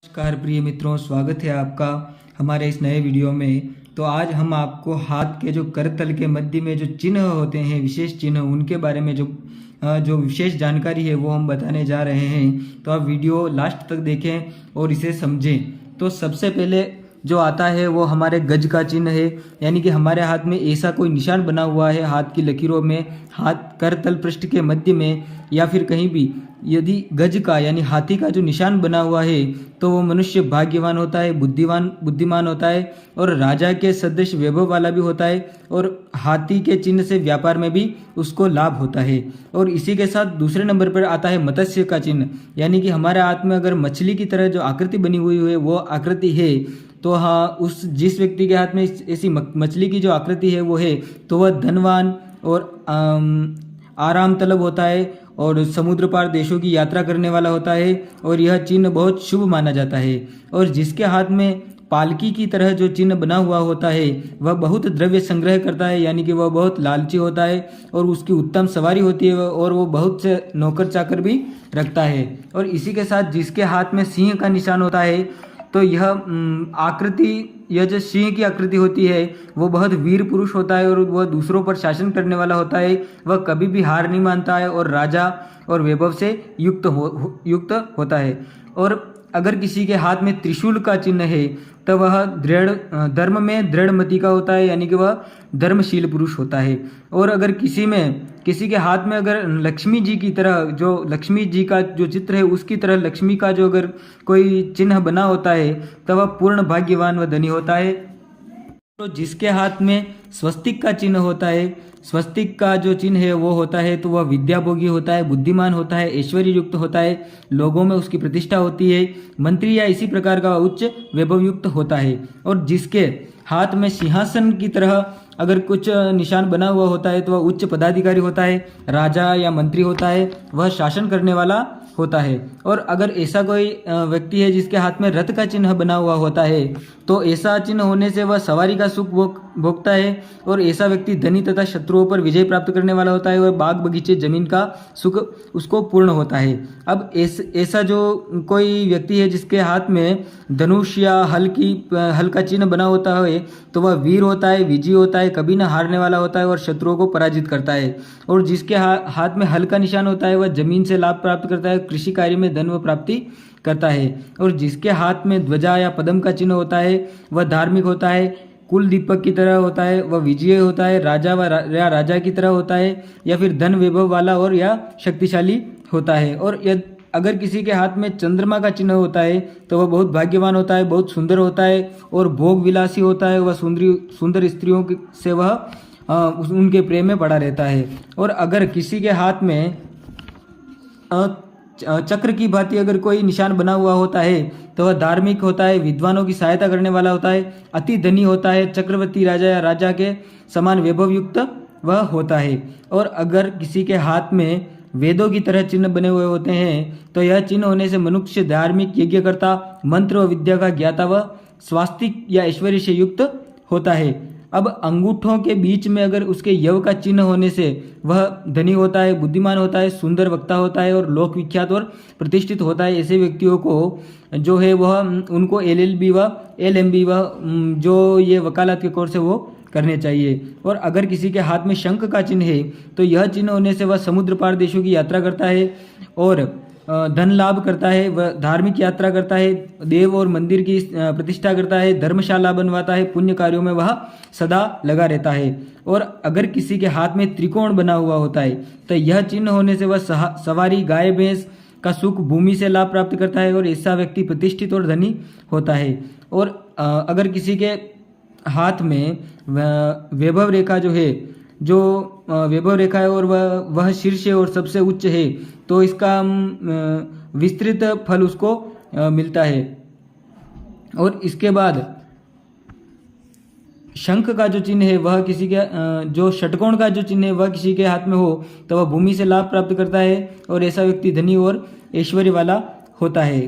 नमस्कार प्रिय मित्रों, स्वागत है आपका हमारे इस नए वीडियो में। तो आज हम आपको हाथ के जो करतल के मध्य में जो चिन्ह होते हैं, विशेष चिन्ह, उनके बारे में जो विशेष जानकारी है वो हम बताने जा रहे हैं। तो आप वीडियो लास्ट तक देखें और इसे समझें। तो सबसे पहले जो आता है वो हमारे गज का चिन्ह है, यानी कि हमारे हाथ में ऐसा कोई निशान बना हुआ है हाथ की लकीरों में, हाथ करतल पृष्ठ के मध्य में या फिर कहीं भी यदि गज का यानी हाथी का जो निशान बना हुआ है तो वो मनुष्य भाग्यवान होता है, बुद्धिमान होता है और राजा के सदृश वैभव वाला भी होता है और हाथी के चिन्ह से व्यापार में भी उसको लाभ होता है। और इसी के साथ दूसरे नंबर पर आता है मत्स्य का चिन्ह, यानी कि हमारे हाथ में अगर मछली की तरह जो आकृति बनी हुई है वो आकृति है तो हाँ, उस जिस व्यक्ति के हाथ में ऐसी मछली की जो आकृति है वो है तो वह धनवान और आराम तलब होता है और समुद्र पार देशों की यात्रा करने वाला होता है और यह चिन्ह बहुत शुभ माना जाता है। और जिसके हाथ में पालकी की तरह जो चिन्ह बना हुआ होता है वह बहुत द्रव्य संग्रह करता है, यानी कि वह बहुत लालची होता है और उसकी उत्तम सवारी होती है और वो बहुत से नौकर चाकर भी रखता है। और इसी के साथ जिसके हाथ में सिंह का निशान होता है तो यह जो सिंह की आकृति होती है वो बहुत वीर पुरुष होता है और वह दूसरों पर शासन करने वाला होता है। वह कभी भी हार नहीं मानता है और राजा और वैभव से युक्त होता है। और अगर किसी के हाथ में त्रिशूल का चिन्ह है तो वह धर्म में दृढ़मति का होता है, यानी कि वह धर्मशील पुरुष होता है। और अगर किसी के हाथ में अगर लक्ष्मी जी की तरह, जो लक्ष्मी जी का जो चित्र है उसकी तरह लक्ष्मी का जो अगर कोई चिन्ह बना होता है तो वह पूर्ण भाग्यवान व धनी होता है। तो जिसके हाथ में स्वस्तिक का चिन्ह होता है, स्वस्तिक का जो चिन्ह है वो होता है तो वह विद्याभोगी होता है, बुद्धिमान होता है, ऐश्वर्य युक्त होता है, लोगों में उसकी प्रतिष्ठा होती है, मंत्री या इसी प्रकार का उच्च वैभव युक्त होता है। और जिसके हाथ में सिंहासन की तरह अगर कुछ निशान बना हुआ होता है तो वह उच्च पदाधिकारी होता है, राजा या मंत्री होता है, वह शासन करने वाला होता है। और अगर ऐसा कोई व्यक्ति है जिसके हाथ में रथ का चिन्ह बना हुआ होता है तो ऐसा चिन्ह होने से वह सवारी का सुख भोगता है और ऐसा व्यक्ति धनी तथा शत्रुओं पर विजय प्राप्त करने वाला होता है और बाग बगीचे जमीन का सुख उसको पूर्ण होता है। अब ऐसा जो कोई व्यक्ति है जिसके हाथ में धनुष या हल का चिन्ह बना होता है तो वह वीर होता है, विजयी होता है, कभी न हारने वाला होता है और शत्रुओं को पराजित करता है। और जिसके हाथ में हल का निशान होता है वह जमीन से लाभ प्राप्त करता है, कृषि कार्य में धन व प्राप्ति करता है। और जिसके हाथ में ध्वजा या पद्म का चिन्ह होता है वह धार्मिक होता है, कुल दीपक की तरह होता है, वह विजयी होता है, राजा की तरह होता है या फिर धन वैभव वाला और या शक्तिशाली होता है। और अगर किसी के हाथ में चंद्रमा का चिन्ह होता है तो वह बहुत भाग्यवान होता है, बहुत सुंदर होता है और भोग विलासी होता है, वह सुंदर स्त्रियों से वह उनके प्रेम में पड़ा रहता है। और अगर किसी के हाथ में चक्र की भांति अगर कोई निशान बना हुआ होता है तो वह धार्मिक होता है, विद्वानों की सहायता करने वाला होता है, अति धनी होता है, चक्रवर्ती राजा या राजा के समान वैभव युक्त वह होता है। और अगर किसी के हाथ में वेदों की तरह चिन्ह बने हुए होते हैं तो यह चिन्ह होने से मनुष्य धार्मिक, यज्ञकर्ता, मंत्र व विद्या का ज्ञाता व स्वास्तिक या ऐश्वर्य से युक्त होता है। अब अंगूठों के बीच में अगर उसके यव का चिन्ह होने से वह धनी होता है, बुद्धिमान होता है, सुंदर वक्ता होता है और लोक विख्यात और प्रतिष्ठित होता है। ऐसे व्यक्तियों को जो है वह उनको LLB व LMB व जो ये वकालत के कोर्स है वो करने चाहिए। और अगर किसी के हाथ में शंख का चिन्ह है तो यह चिन्ह होने से वह समुद्र पार देशों की यात्रा करता है और धन लाभ करता है, वह धार्मिक यात्रा करता है, देव और मंदिर की प्रतिष्ठा करता है, धर्मशाला बनवाता है, पुण्य कार्यों में वह सदा लगा रहता है। और अगर किसी के हाथ में त्रिकोण बना हुआ होता है तो यह चिन्ह होने से वह सवारी, गाय भैंस का सुख, भूमि से लाभ प्राप्त करता है और ऐसा व्यक्ति प्रतिष्ठित और धनी होता है। और अगर किसी के हाथ में वैभव रेखा वैभव रेखा है और वह शीर्ष और सबसे उच्च है तो इसका विस्तृत फल उसको मिलता है। और इसके बाद शंख का जो चिन्ह है वह किसी के जो षटकोण का जो चिन्ह है वह किसी के हाथ में हो तो वह भूमि से लाभ प्राप्त करता है और ऐसा व्यक्ति धनी और ऐश्वर्य वाला होता है।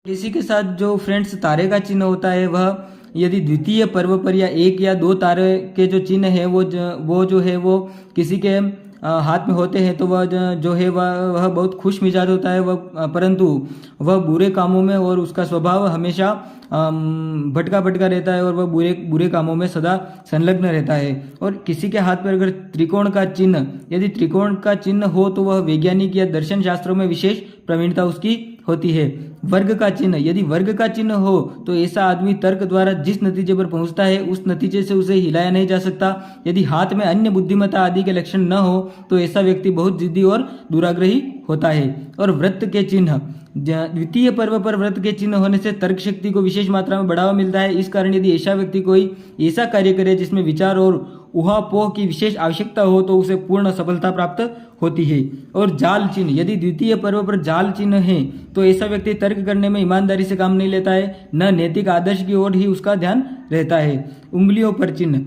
इसी के साथ जो फ्रेंड्स तारे का चिन्ह होता है वह यदि द्वितीय पर्व पर या एक या दो तारे के जो चिन्ह है वो जो है वो किसी के हाथ में होते हैं तो वह जो है वह बहुत खुश मिजाज होता है, वह परंतु वह बुरे कामों में और उसका स्वभाव हमेशा भटका भटका रहता है और वह बुरे बुरे कामों में सदा संलग्न रहता है। और किसी के हाथ पर अगर त्रिकोण का चिन्ह, यदि त्रिकोण का चिन्ह हो तो वह वैज्ञानिक या दर्शन शास्त्रों में विशेष प्रवीणता उसकी होती है। वर्ग का चिन्ह, यदि वर्ग का चिन्ह हो तो ऐसा आदमी तर्क द्वारा जिस नतीजे पर पहुंचता है उस नतीजे से उसे हिलाया नहीं जा सकता। यदि हाथ में अन्य बुद्धिमत्ता आदि के लक्षण न हो तो ऐसा व्यक्ति बहुत जिद्दी और दुराग्रही होता है। और व्रत के चिन्ह, द्वितीय पर्व पर व्रत के चिन्ह होने से तर्क शक्ति को विशेष मात्रा में बढ़ावा मिलता है। इस कारण यदि ऐसा व्यक्ति कोई ऐसा कार्य करे जिसमें विचार और ऊहापोह की विशेष आवश्यकता हो तो उसे पूर्ण सफलता प्राप्त होती है। और जाल चिन्ह, यदि द्वितीय पर्व पर जाल चिन्ह है तो ऐसा व्यक्ति तर्क करने में ईमानदारी से काम नहीं लेता है, न नैतिक आदर्श की ओर ही उसका ध्यान रहता है। उंगलियों पर चिन्ह,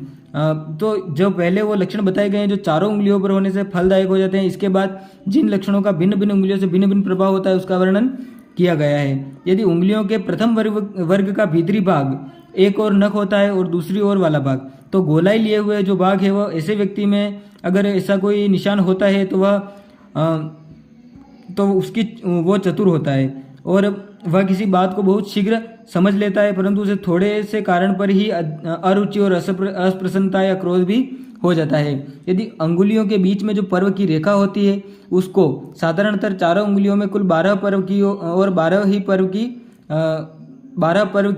तो जो पहले वो लक्षण बताए गए हैं जो चारों उंगलियों पर होने से फलदायक हो जाते हैं, इसके बाद जिन लक्षणों का भिन्न भिन्न उंगलियों से भिन्न भिन्न प्रभाव होता है उसका वर्णन किया गया है। यदि उंगलियों के प्रथम वर्ग का भीतरी भाग एक और नख होता है और दूसरी ओर वाला भाग, तो गोलाई लिए हुए जो भाग है वह ऐसे व्यक्ति में अगर ऐसा कोई निशान होता है तो वह उसकी वो चतुर होता है और वह किसी बात को बहुत शीघ्र समझ लेता है, परंतु उसे थोड़े से कारण पर ही अरुचि और अप्रसन्नता या क्रोध भी हो जाता है। यदि अंगुलियों के बीच में जो पर्व की रेखा होती है उसको साधारणतः चारों उंगलियों में कुल 12 पर्व की और 12 पर्व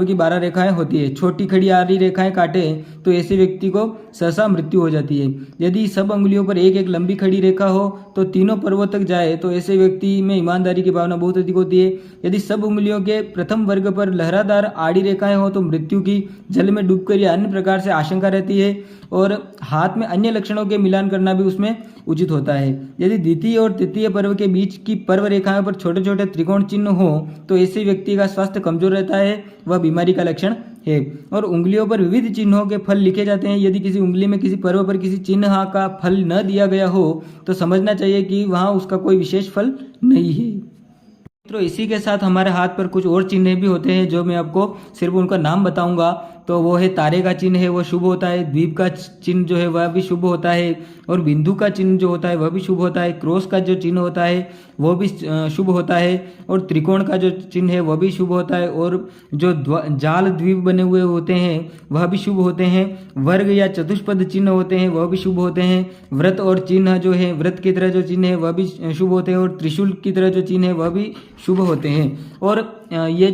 की 12 रेखाएं होती है। छोटी खड़ी आड़ी रेखाएं काटे तो ऐसे व्यक्ति को सहसा मृत्यु हो जाती है। यदि सब अंगुलियों पर एक एक लंबी खड़ी रेखा हो तो तीनों पर्वों तक जाए तो ऐसे व्यक्ति में ईमानदारी की भावना बहुत अधिक होती है। यदि सब उंगलियों के प्रथम वर्ग पर लहरादार आड़ी रेखाएं हो तो मृत्यु की जल में डूबकर या अन्य प्रकार से आशंका रहती है और हाथ में अन्य लक्षणों के मिलान करना भी उसमें उचित होता है। यदि द्वितीय और तृतीय पर्व के बीच की पर्व रेखाओं पर छोटे छोटे त्रिकोण चिन्ह हो तो ऐसे व्यक्ति का स्वास्थ्य कमजोर रहता है, वह बीमारी का लक्षण है। और उंगलियों पर विविध चिन्हों के फल लिखे जाते हैं। यदि किसी उंगली में किसी पर्व पर किसी चिन्ह का फल न दिया गया हो तो समझना चाहिए कि वहाँ उसका कोई विशेष फल नहीं है। मित्रों, इसी के साथ हमारे हाथ पर कुछ और चिन्ह भी होते हैं जो मैं आपको सिर्फ उनका नाम बताऊंगा। तो वो है तारे का चिन्ह है, वो शुभ होता है। द्वीप का चिन्ह जो है वह भी शुभ होता है और बिंदु का चिन्ह जो होता है वह भी शुभ होता है। क्रॉस का जो चिन्ह होता है वो भी शुभ होता है और त्रिकोण का जो चिन्ह है वह भी शुभ होता है और जो जाल द्वीप बने हुए होते हैं वह भी शुभ होते हैं। वर्ग या चतुष्पद चिन्ह होते हैं वह भी शुभ होते हैं। व्रत और चिन्ह जो है, व्रत की तरह जो चिन्ह है वह भी शुभ होते हैं और त्रिशूल की तरह जो चिन्ह है वह भी शुभ होते हैं। और ये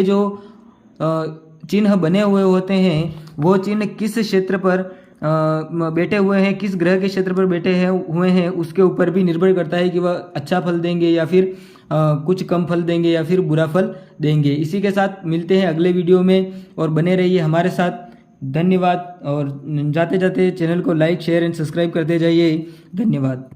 जो चिन्ह बने हुए होते हैं वो चिन्ह किस क्षेत्र पर बैठे हुए हैं, किस ग्रह के क्षेत्र पर बैठे हुए हैं उसके ऊपर भी निर्भर करता है कि वह अच्छा फल देंगे या फिर कुछ कम फल देंगे या फिर बुरा फल देंगे। इसी के साथ मिलते हैं अगले वीडियो में और बने रहिए हमारे साथ। धन्यवाद और जाते जाते चैनल को लाइक शेयर एंड सब्सक्राइब करते जाइए। धन्यवाद।